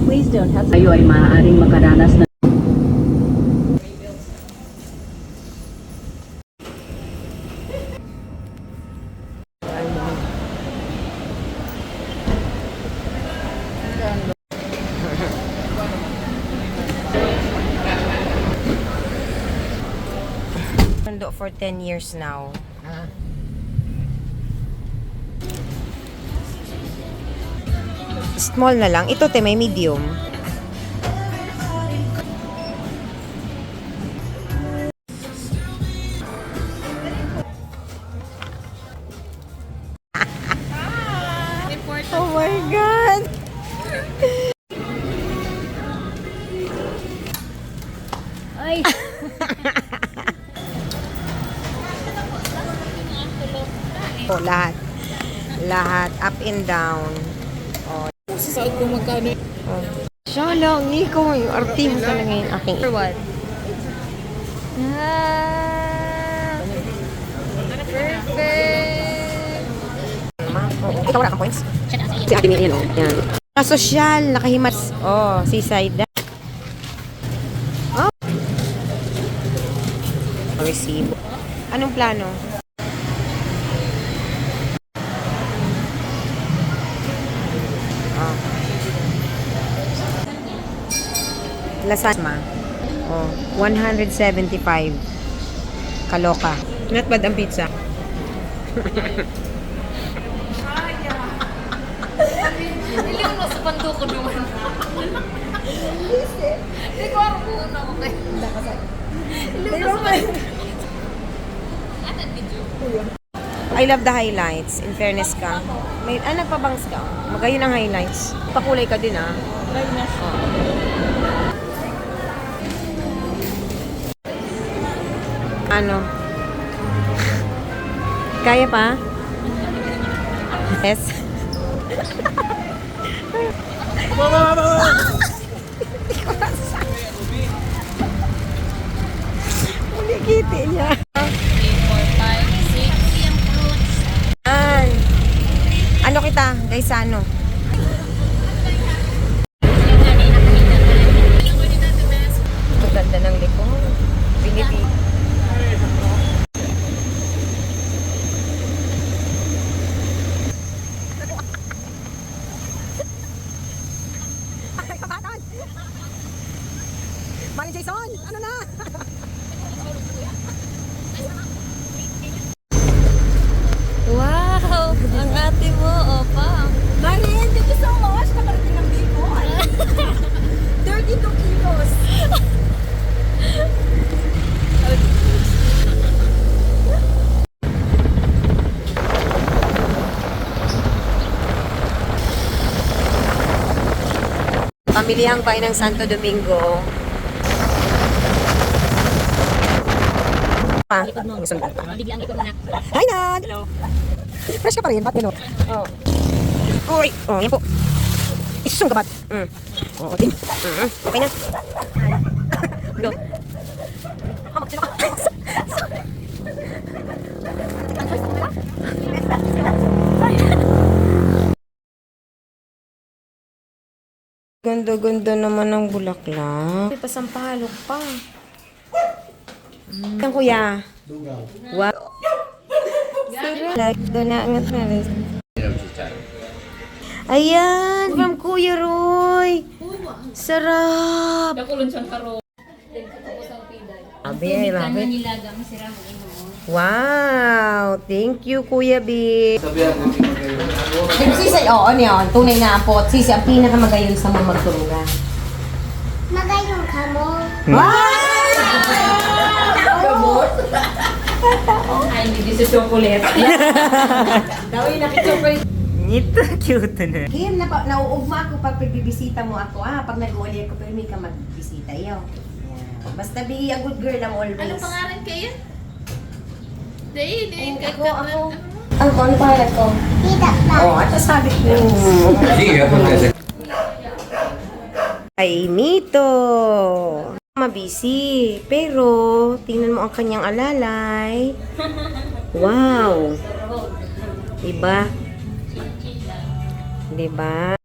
Please don't have kayo ay maaaring makaranas na for 10 years now. Small na lang. Ito te, may medium. Oh my God! Ay! Oh, lahat. Lahat. Up and down. Oh. Sa ko magkano? Oh. Siya lang. Nico, yung arti mo talaga yung aking. For what? Ah! Perfect! Oh, ikaw wala kang points? Si Ate Mary Ann, yan. Kasosyal, nakahimat. Oh, seaside. Oh. Receive. Anong plano? Lasagna. Oh, 175. Kaloka. Not bad ang pizza. Hindi mo sa panto ko naman. Hindi ko ako na ako kayo. Hindi ko ako. I love the highlights. In fairness ka. May, nagpabangs ka. Magayon ang highlights. Pakulay ka din Ano? Kaya pa? Yes. Ulikiti niya. 3, 4, 5, 6. Ano kita? Guys, ano? Ang ganda ng likod. Pinipili. Maring Jason, ano na? Wow! Ang ate mo, opa. Mary Ann, thank you so much. Nakarating ng Bicol. 32 kilos. Pamilihang bayan ng Santo Domingo. Gusto mo pa? Hi, Nan! Hello. Fresh ka pa rin, ba't yun? Oh. Uy! Oh, yan po. Isusong ka ba't? Oh, okay. Okay na. Go. Ganda-ganda naman ng bulaklak. May pasampalok pa. Yan, kuya. Wow. Sarap. Doon na angat na rin. Ayan, from Kuya Roy. Sarap. Nakulon siyang karo. Abi, I love it. Wow, thank you, Kuya B. Sisi, oo, niyon. Tunay na po. Sisi, ang pinakamagayon sa mga magturuga. Magayon ka mo. Wow! Ay, hindi sa chocolate. Dawin nakik-chocolate. Ito, cute na. Kim, nauugma ako pag pagbibisita mo ako. Pag nag-uuli ako, pero may ka magbisita. Yaw. Yeah. Basta be a good girl lang always. Anong pangalan kayo? Day. Ako. Ano pangalan ko? Tita pa. Oh, ito sabi ko. Ay, Mito. Mabisi. Pero, tingnan mo ang kanyang alalay. Wow. Diba? Diba?